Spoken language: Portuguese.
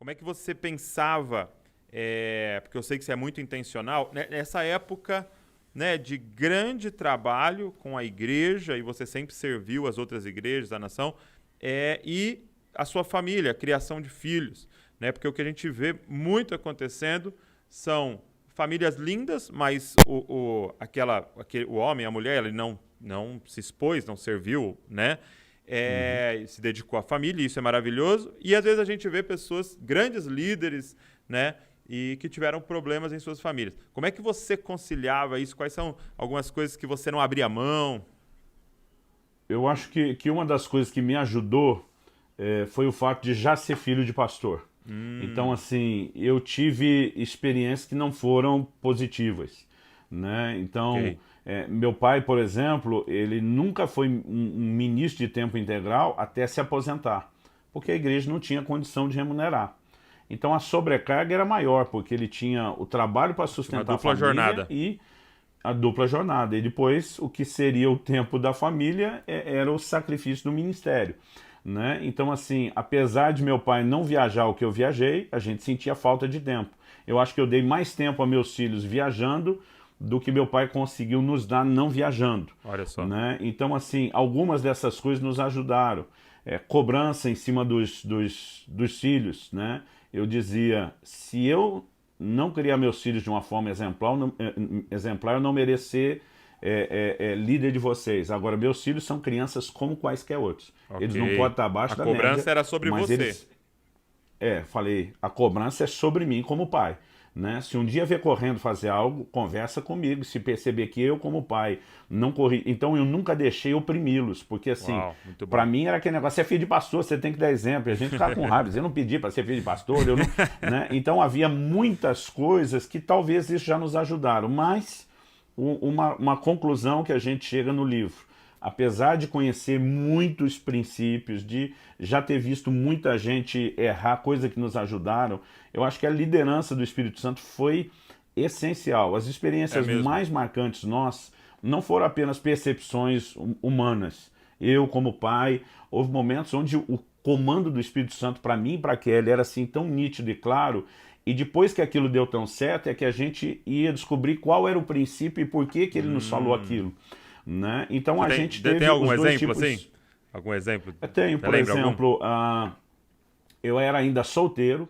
como é que você pensava, porque eu sei que você é muito intencional, né, nessa época, né, de grande trabalho com a igreja, e você sempre serviu as outras igrejas da nação, e a sua família, a criação de filhos, né? Porque o que a gente vê muito acontecendo são famílias lindas, mas o homem, a mulher, ele não se expôs, não serviu, né? Se dedicou à família, e isso é maravilhoso. E às vezes a gente vê pessoas, grandes líderes, né? E que tiveram problemas em suas famílias. Como é que você conciliava isso? Quais são algumas coisas que você não abria mão? Eu acho que uma das coisas que me ajudou foi o fato de já ser filho de pastor. Então, assim, eu tive experiências que não foram positivas, né? Então, Ok. meu pai, por exemplo, ele nunca foi um ministro de tempo integral até se aposentar, porque a igreja não tinha condição de remunerar. Então, a sobrecarga era maior, porque ele tinha o trabalho para Tinha uma sustentar a dupla família jornada. e a dupla jornada. E depois, o que seria o tempo da família era o sacrifício do ministério, né? Então, assim, apesar de meu pai não viajar o que eu viajei, a gente sentia falta de tempo. Eu acho que eu dei mais tempo a meus filhos viajando do que meu pai conseguiu nos dar não viajando, Olha só. né? Então, assim, algumas dessas coisas nos ajudaram. Cobrança em cima dos filhos, né? Eu dizia, se eu não criar meus filhos de uma forma exemplar, eu não mereço ser líder de vocês. Agora, meus filhos são crianças como quaisquer outros. Ok. Eles não podem estar A abaixo da média, cobrança era sobre mas você. eles... falei, a cobrança é sobre mim como pai. Né? Se um dia ver correndo fazer algo, conversa comigo. Se perceber que eu, como pai, não corri. Então eu nunca deixei oprimi-los, porque assim, Uau, muito para bom. mim era aquele negócio: você é filho de pastor, você tem que dar exemplo. E a gente ficava com raiva, eu não pedi para ser filho de pastor, eu não. Né? Então havia muitas coisas que talvez isso já nos ajudaram, mas uma conclusão que a gente chega no livro. Apesar de conhecer muitos princípios, de já ter visto muita gente errar, coisas que nos ajudaram, eu acho que a liderança do Espírito Santo foi essencial. As É experiências mesmo. mais marcantes nossas não foram apenas percepções humanas. Eu, como pai, houve momentos onde o comando do Espírito Santo para mim e para Kelly era assim tão nítido e claro, e depois que aquilo deu tão certo, é que a gente ia descobrir qual era o princípio e por que ele nos falou Hum. aquilo. Né? Então Você a tem, gente tem teve algum os dois exemplo assim? tipos. Algum exemplo? Eu tenho, Você por lembra algum? exemplo, eu era ainda solteiro,